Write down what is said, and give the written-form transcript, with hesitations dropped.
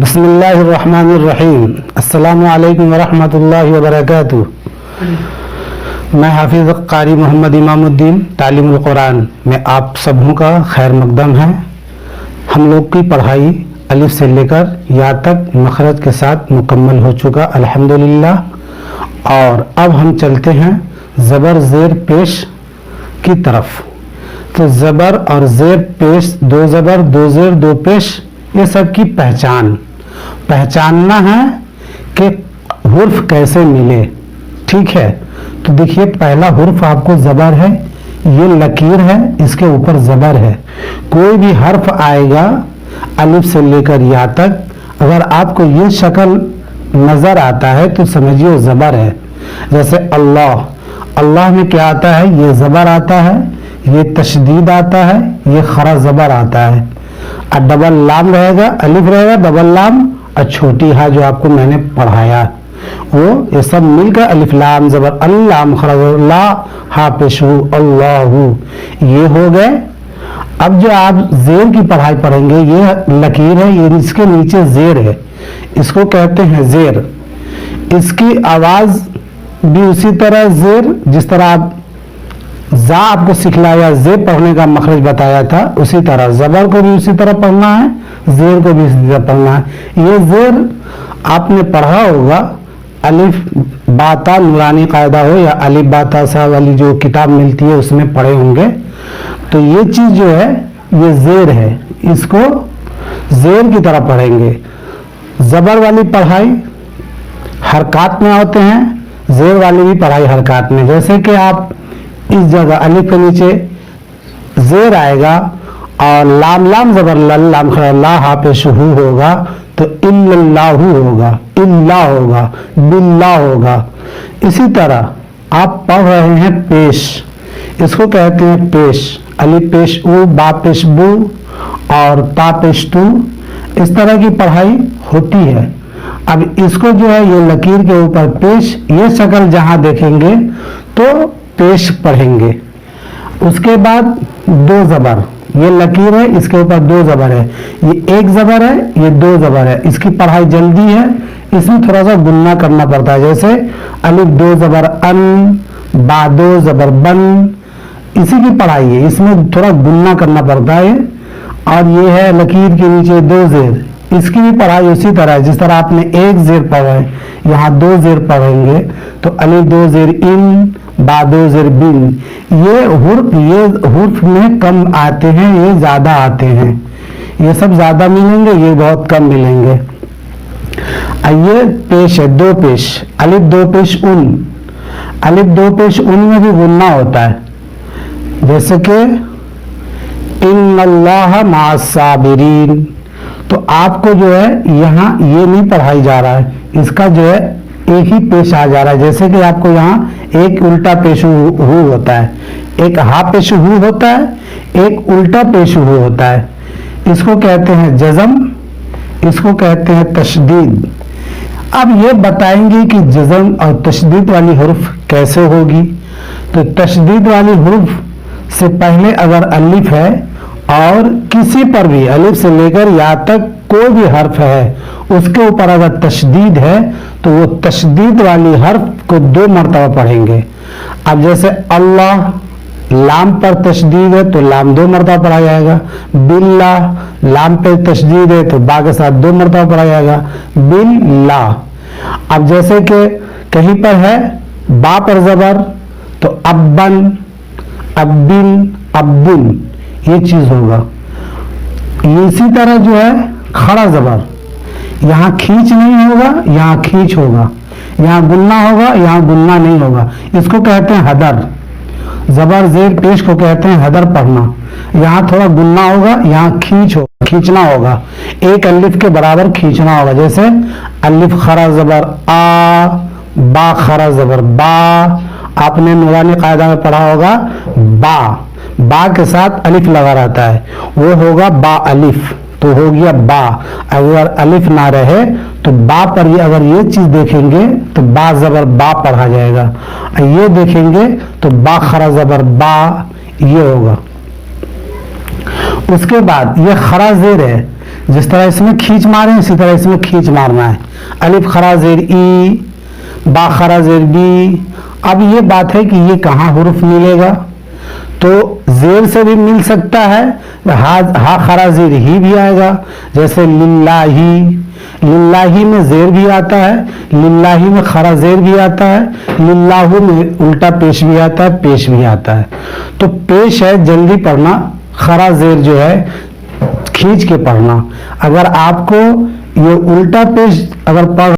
بسم اللہ الرحمن الرحیم۔ السلام علیکم ورحمۃ اللہ وبرکاتہ۔ میں حافظ قاری محمد امام الدین تعلیم القرآن میں آپ سبوں کا خیر مقدم ہے۔ ہم لوگ کی پڑھائی الف سے لے کر یا تک مخرج کے ساتھ مکمل ہو چکا الحمدللہ، اور اب ہم چلتے ہیں زبر زیر پیش کی طرف۔ تو زبر اور زیر پیش، دو زبر دو زیر دو پیش، یہ سب کی پہچاننا ہے کہ حرف کیسے ملے، ٹھیک ہے؟ تو دیکھیے پہلا حرف آپ کو زبر ہے، یہ لکیر ہے، اس کے اوپر زبر ہے۔ کوئی بھی حرف آئے گا الف سے لے کر یا تک، اگر آپ کو یہ شکل نظر آتا ہے تو سمجھیے زبر ہے۔ جیسے اللہ، اللہ میں کیا آتا ہے؟ یہ زبر آتا ہے، یہ تشدید آتا ہے، یہ خرا زبر آتا ہے، اور ڈبل لام رہے گا، الف رہے گا، ڈبل لام اور چھوٹی ہا جو آپ کو میں نے پڑھایا، وہ یہ سب مل کر الف لام زبر اللہ مخرج لا ہا پیش ہو اللہ، یہ ہو گئے۔ اب جو آپ زیر کی پڑھائی پڑھیں گے، یہ لکیر ہے، یہ اس کے نیچے زیر ہے، اس کو کہتے ہیں زیر۔ اس کی آواز بھی اسی طرح زیر، جس طرح آپ زا آپ کو سکھلایا، زیر پڑھنے کا مخرج بتایا تھا، اسی طرح زبر کو بھی اسی طرح پڑھنا ہے، زیر کو بھی اسی طرح پڑھنا ہے۔ یہ زیر آپ نے پڑھا ہوگا، الف باتا نورانی قاعدہ ہو یا الف باتا سا والی جو کتاب ملتی ہے اس میں پڑھے ہوں گے۔ تو یہ چیز جو ہے یہ زیر ہے، اس کو زیر کی طرح پڑھیں گے۔ زبر والی پڑھائی حرکات میں ہوتے ہیں، زیر والی بھی پڑھائی حرکات میں۔ جیسے کہ آپ اس جگہ الف کے نیچے زیر آئے گا اور لام لام زبر لام لا ہا پیش ہو ہوگا تو اللہ ہوگا، اللہ ہوگا، باللہ ہوگا۔ اسی طرح آپ پڑھ رہے ہیں پیش، اس کو کہتے ہیں پیش، الف پیش او، با پیش بو اور تا پیش تو، اس طرح کی پڑھائی ہوتی ہے۔ اب اس کو جو ہے یہ لکیر کے اوپر پیش، یہ شکل جہاں دیکھیں گے تو پیش پڑھیں گے۔ اس کے بعد دو زبر، یہ لکیر ہے، اس کے اوپر دو زبر ہے، یہ ایک زبر ہے، یہ دو زبر ہے۔ اس کی پڑھائی جلدی ہے، اس میں تھوڑا سا گننا کرنا پڑتا ہے، جیسے الف دو زبر ان، با دو زبر بن، اسی کی پڑھائی ہے، اس میں تھوڑا گننا کرنا پڑتا ہے۔ اور یہ ہے لکیر کے نیچے دو زیر، اس کی بھی پڑھائی اسی طرح ہے، جس طرح آپ نے ایک زیر پڑھا ہے، یہاں دو زیر پڑھیں گے تو الف دو زیر ان، با دو زیر بن۔ یہ حرف میں کم آتے ہیں، یہ زیادہ آتے ہیں، یہ سب زیادہ ملیں گے، یہ بہت کم ملیں گے۔ یہ پیش ہے، دو پیش، الف دو پیش ان، الف دو پیش ان میں بھی غنہ ہوتا ہے، جیسے کہ ان اللہ مع الصابرین۔ تو آپ کو جو ہے یہاں یہ نہیں پڑھائی جا رہا ہے، اس کا جو ہے ایک ہی پیش آ جا رہا ہے، جیسے کہ آپ کو یہاں ایک الٹا پیش ہو ہوتا ہے، ایک ہا پیش ہو ہوتا ہے، ایک الٹا پیش ہو ہوتا ہے۔ اس کو کہتے ہیں جزم، اس کو کہتے ہیں تشدید۔ اب یہ بتائیں گے کہ جزم اور تشدید والی حرف کیسے ہوگی۔ تو تشدید والی حرف سے پہلے اگر الف ہے اور کسی پر بھی الف سے لے کر یا تک کوئی بھی حرف ہے، اس کے اوپر اگر تشدید ہے تو وہ تشدید والی حرف کو دو مرتبہ پڑھیں گے۔ اب جیسے اللہ، لام پر تشدید ہے تو لام دو مرتبہ پڑھا جائے گا، باللہ، لام پر تشدید ہے تو با کے ساتھ دو مرتبہ پڑھا جائے گا، باللہ۔ اب جیسے کہ کہیں پر ہے با پر زبر تو ابن، ابن، ابن، یہ چیز ہوگا۔ اسی طرح جو ہے کھڑا زبر، یہاں کھینچ نہیں ہوگا، یہاں کھینچ ہوگا، یہاں گننا ہوگا، یہاں گننا نہیں ہوگا، اس کو کہتے ہیں حدر۔ زبر زیر پیش کو کہتے ہیں حدر پڑھنا، یہاں تھوڑا گننا ہوگا، یہاں کھینچنا ہوگا، ایک الف کے برابر کھینچنا ہوگا، جیسے الف خرا زبر آ، با خرا زبر با، آپ نے نورانی قاعدہ میں پڑھا ہوگا، با، با کے ساتھ الف لگا رہتا ہے، وہ ہوگا با الف، تو ہو گیا با۔ اگر الف نہ رہے تو با پر اگر یہ چیز دیکھیں گے تو با زبر با پڑھا جائے گا، یہ دیکھیں گے تو با خرا زبر با، یہ ہوگا۔ اس کے بعد یہ خرا زیر ہے، جس طرح اس میں کھینچ مارے اسی طرح اس میں کھینچ مارنا ہے. الف خرا زیر ای، با خرا زیر بی. اب یہ بات ہے کہ یہ کہاں حرف ملے گا، تو زیر سے بھی مل سکتا ہے، ہا خرا زیر ہی بھی آئے گا، جیسے للہی. للہی میں زیر بھی آتا ہے، للہی میں خرا زیر بھی آتا ہے، للہ میں الٹا پیش بھی آتا ہے، پیش بھی آتا ہے. تو پیش ہے جلدی پڑھنا، خرا زیر جو ہے کھینچ کے پڑھنا. اگر آپ کو یہ الٹا پیش اگر پڑھ